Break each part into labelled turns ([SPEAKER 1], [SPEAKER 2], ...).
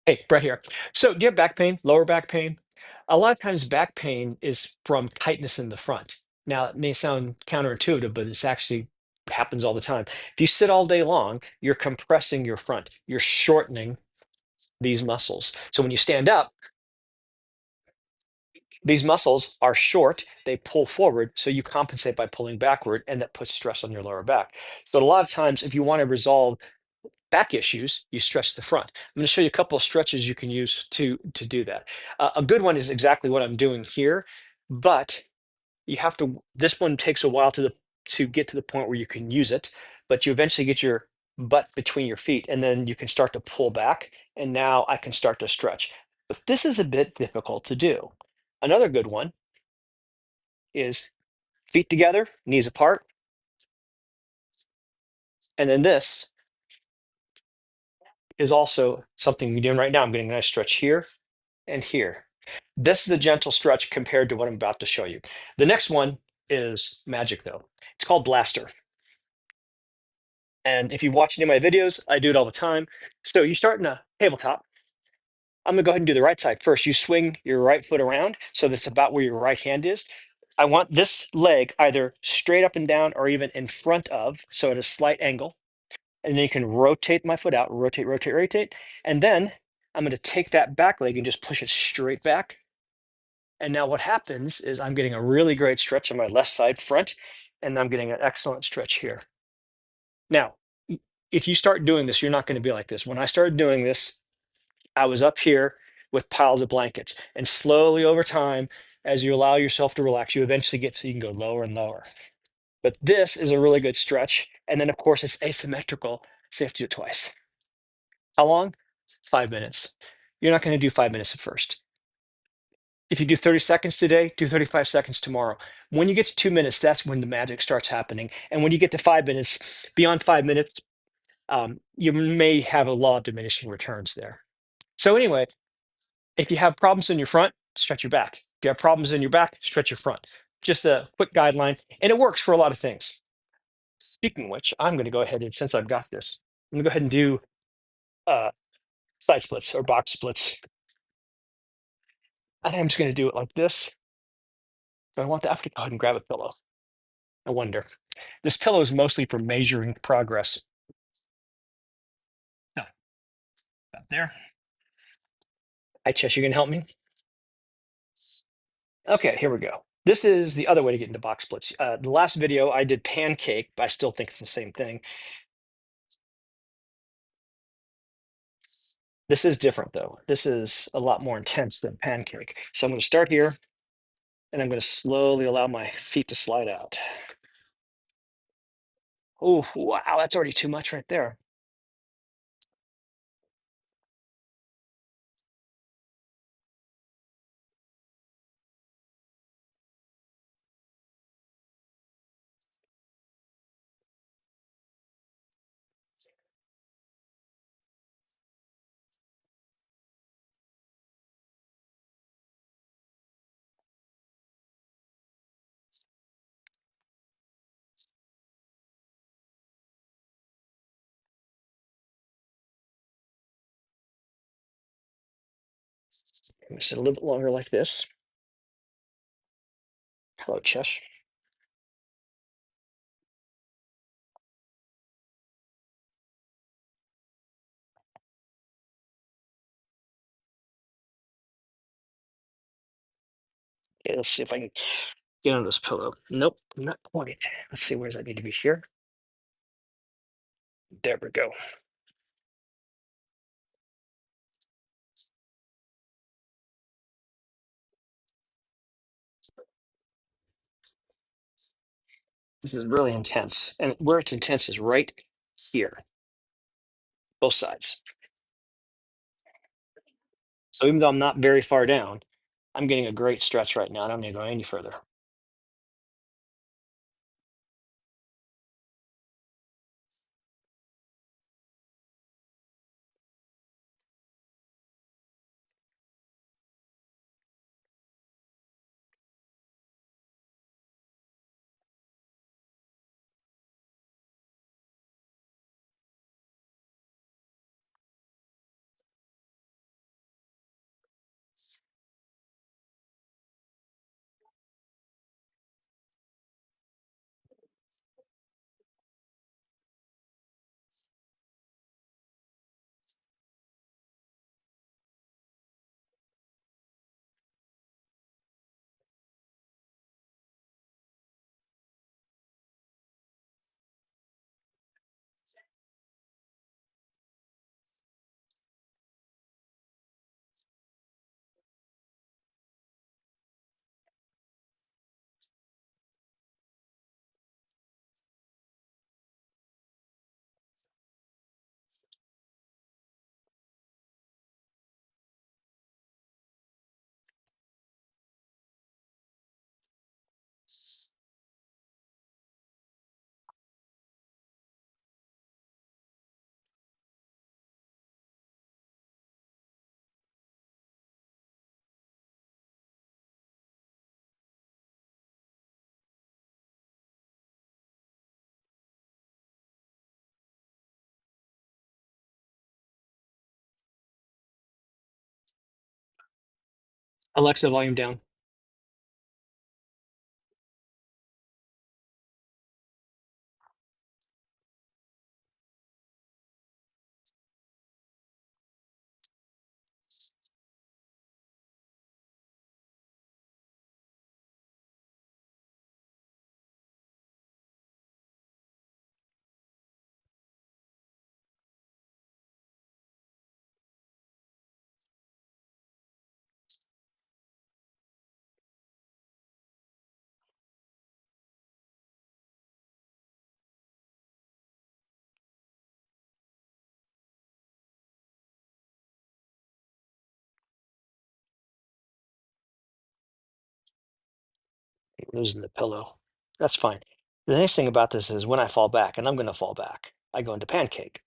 [SPEAKER 1] Hey, Brett here. So, do you have back pain, lower back pain? A lot of times, back pain is from tightness in the front. Now, it may sound counterintuitive, but it's actually happens all the time. If you sit all day long, you're compressing your front, you're shortening these muscles. So, when you stand up, these muscles are short, they pull forward, so you compensate by pulling backward, and that puts stress on your lower back. So, a lot of times, if you want to resolve back issues, you stretch the front. I'm going to show you a couple of stretches you can use to do that. A good one is exactly what I'm doing here, but you have to. This one takes a while to get to the point where you can use it, but you eventually get your butt between your feet, and then you can start to pull back. And now I can start to stretch. But this is a bit difficult to do. Another good one is feet together, knees apart, and then this is also something you're doing right now. I'm getting a nice stretch here and here. This is a gentle stretch compared to what I'm about to show you. The next one is magic though. It's called Blaster. And if you watch any of my videos, I do it all the time. So you start in a tabletop. I'm gonna go ahead and do the right side first. You swing your right foot around so that's about where your right hand is. I want this leg either straight up and down or even in front of, so at a slight angle. And then you can rotate my foot out, rotate, rotate, rotate. And then I'm gonna take that back leg and just push it straight back. And now what happens is I'm getting a really great stretch on my left side front, and I'm getting an excellent stretch here. Now, if you start doing this, you're not going to be like this. When I started doing this, I was up here with piles of blankets. And slowly over time, as you allow yourself to relax, you eventually get so you can go lower and lower. But this is a really good stretch. And then, of course, it's asymmetrical, so you have to do it twice. How long? 5 minutes. You're not going to do 5 minutes at first. If you do 30 seconds today, do 35 seconds tomorrow. When you get to 2 minutes, that's when the magic starts happening. And when you get to 5 minutes, beyond 5 minutes, you may have a law of diminishing returns there. So, anyway, if you have problems in your front, stretch your back. If you have problems in your back, stretch your front. Just a quick guideline, and it works for a lot of things. Speaking of which, I'm going to go ahead and since I've got this, I'm going to go ahead and do uh, side splits or box splits. And I'm just going to do it like this. So I want the, I have to go ahead and grab a pillow. I wonder. This pillow is mostly for measuring progress. No, not there. Hi, Chess, you can help me? Okay, here we go. This is the other way to get into box splits. The last video I did pancake, but I still think it's the same thing. This is different though. This is a lot more intense than pancake. So I'm going to start here and I'm going to slowly allow my feet to slide out. Oh, wow, that's already too much right there. I'm going to sit a little bit longer like this. Hello, Chess. Okay, let's see if I can get on this pillow. Nope, not quite. Let's see, where does that need to be here? There we go. This is really intense. And where it's intense is right here, both sides. So even though I'm not very far down, I'm getting a great stretch right now. I don't need to go any further. Alexa, volume down. Losing the pillow. That's fine. The nice thing about this is when I fall back, and I'm going to fall back, I go into pancake.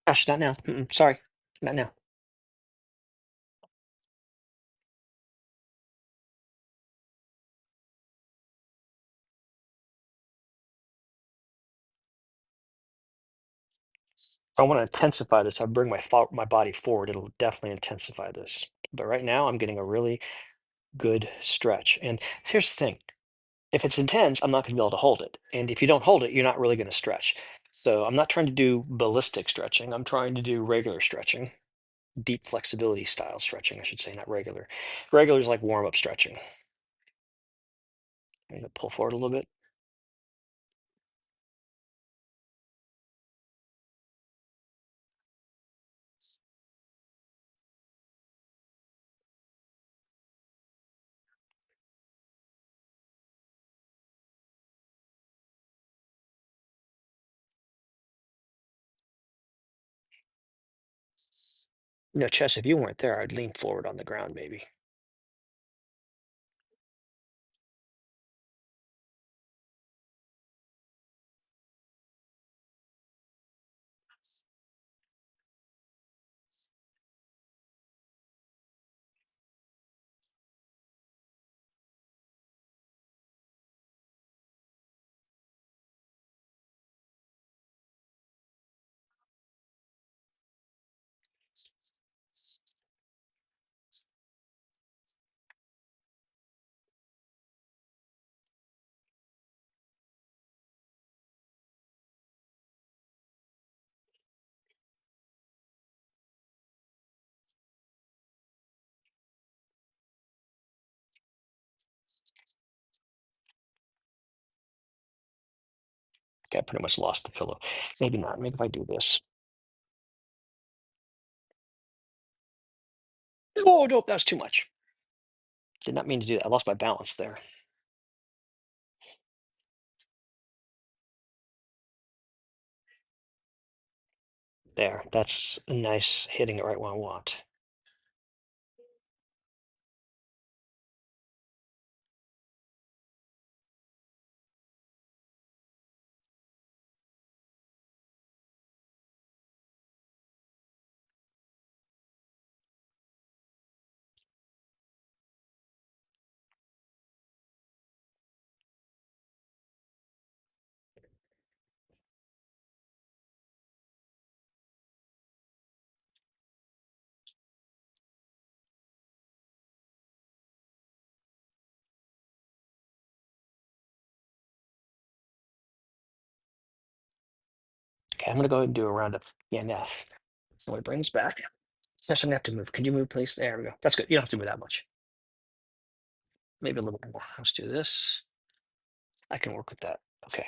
[SPEAKER 1] Gosh, not now. Sorry, not now. If I want to intensify this, I bring my body forward. It'll definitely intensify this. But right now, I'm getting a really good stretch. And here's the thing: if it's intense, I'm not going to be able to hold it. And if you don't hold it, you're not really going to stretch. So I'm not trying to do ballistic stretching. I'm trying to do regular stretching, deep flexibility style stretching, I should say, not regular. Regular is like warm up stretching. I'm going to pull forward a little bit. No, Chess, if you weren't there, I'd lean forward on the ground maybe. Okay, I pretty much lost the pillow. Maybe not. Maybe if I do this. Oh, no, that's too much. Did not mean to do that. I lost my balance there. There, that's a nice hitting it right where I want. Okay, I'm gonna go ahead and do a round of ENF. So it brings back. Session, I have to move. Can you move, please? There we go. That's good. You don't have to move that much. Maybe a little bit more. Let's do this. I can work with that. Okay.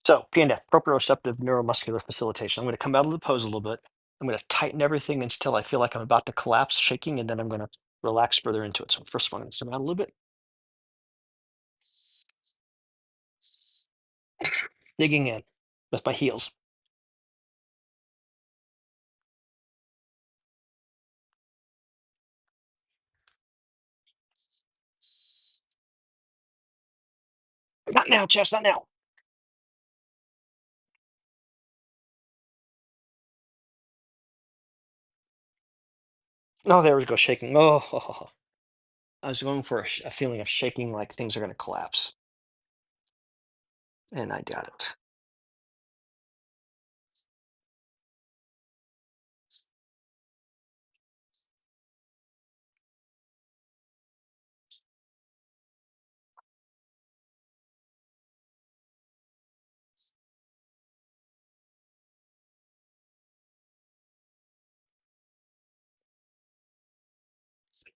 [SPEAKER 1] So PNF, proprioceptive neuromuscular facilitation. I'm going to come out of the pose a little bit. I'm going to tighten everything until I feel like I'm about to collapse, shaking, and then I'm going to relax further into it. So first one, I'm going to come out a little bit, digging in with my heels. Not now, chest, not now. Oh, there we go, shaking. Oh, I was going for a feeling of shaking like things are going to collapse. And I got it.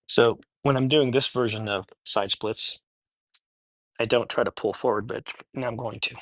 [SPEAKER 1] So when I'm doing this version of side splits, I don't try to pull forward, but now I'm going to.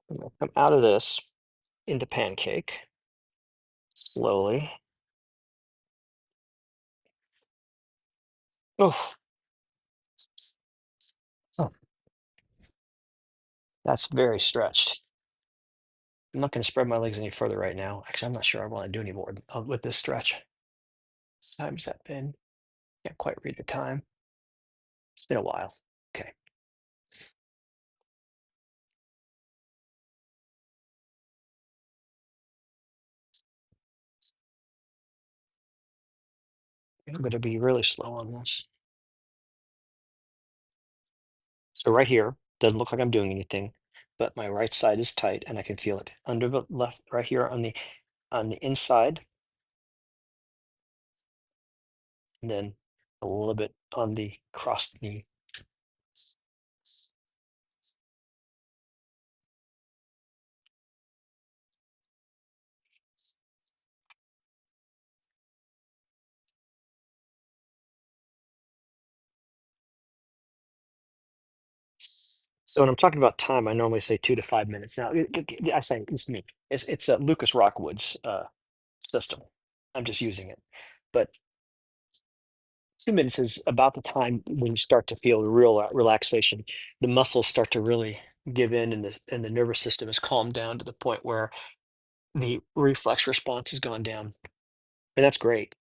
[SPEAKER 1] I'm gonna come out of this into pancake slowly. Oh, oh, that's very stretched. I'm not going to spread my legs any further right now. Actually, I'm not sure I want to do any more with this stretch. What time's that been? Can't quite read the time. It's been a while. Okay. I'm going to be really slow on this. So right here, doesn't look like I'm doing anything, but my right side is tight and I can feel it under the left, right here on the inside, and then a little bit on the crossed knee. So when I'm talking about time, I normally say 2 to 5 minutes. Now, I say it's me. It's Lucas Rockwood's system. I'm just using it, but 2 minutes is about the time when you start to feel real relaxation. The muscles start to really give in, and the nervous system is calmed down to the point where the reflex response has gone down, and that's great.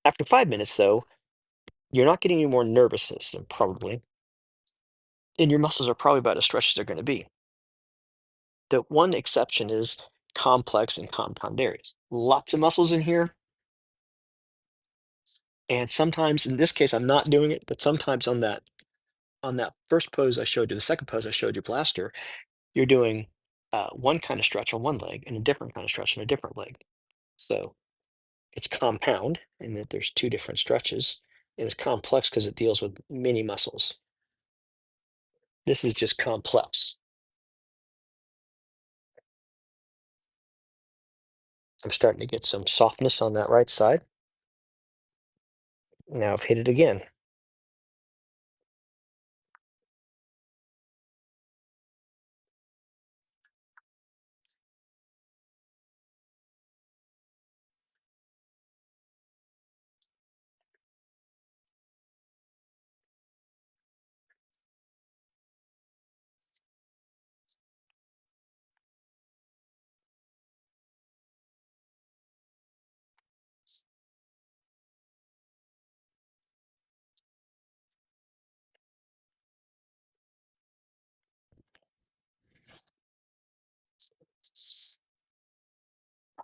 [SPEAKER 1] After 5 minutes, though, you're not getting any more nervous system probably, and your muscles are probably about as stretched as they're going to be. The one exception is complex and compound areas. Lots of muscles in here, and sometimes in this case I'm not doing it, but sometimes on that first pose I showed you, the second pose I showed you, blaster, you're doing one kind of stretch on one leg and a different kind of stretch on a different leg. So it's compound in that there's two different stretches, and it's complex because it deals with many muscles. This is just complex. I'm starting to get some softness on that right side. Now I've hit it again.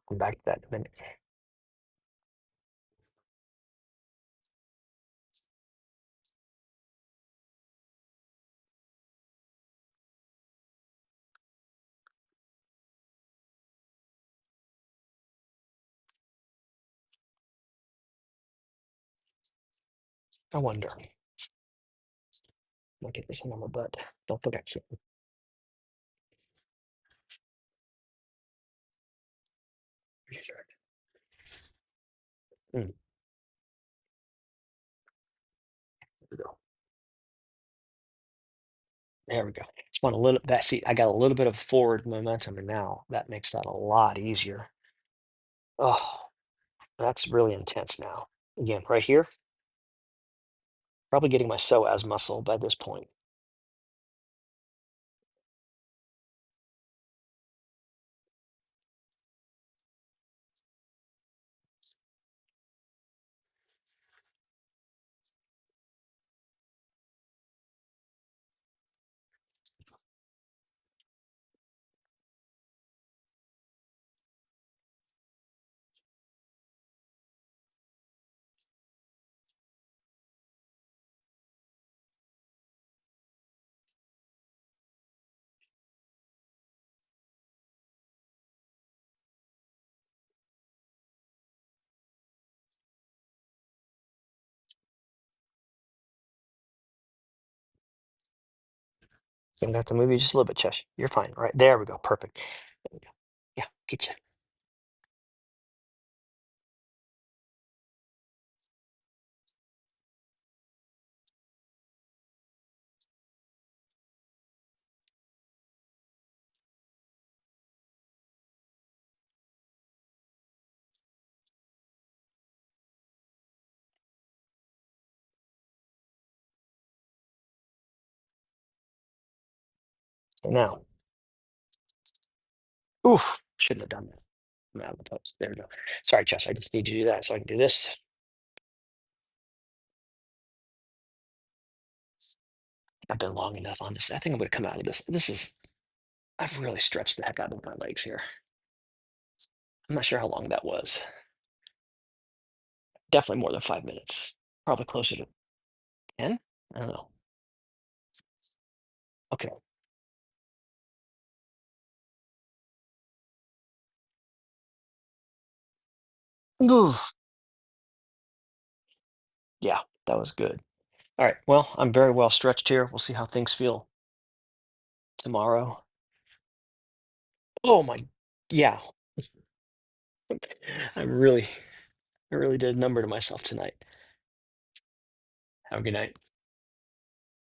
[SPEAKER 1] Come back to that in a minute. I wonder. I'll get this one on my butt. Don't forget shit. Mm, there we go. There we go. Just want a little that see, I got a little bit of forward momentum, and now that makes that a lot easier. Oh, that's really intense now. Again, right here, probably getting my psoas muscle by this point. So I'm gonna have to move you just a little bit, Chesh. You're fine. Right there we go. Perfect. There we go. Yeah, get you. So now, oof, shouldn't have done that. I'm out of the post. There we go. Sorry, Chesh. I just need you to do that so I can do this. I've been long enough on this. I think I'm gonna come out of this. I've really stretched the heck out of my legs here. I'm not sure how long that was. Definitely more than 5 minutes. Probably closer to 10. I don't know. Okay. Oof. Yeah, that was good. All right. Well, I'm very well stretched here. We'll see how things feel tomorrow. Oh my, yeah. I really, I really did a number to myself tonight. Have a good night.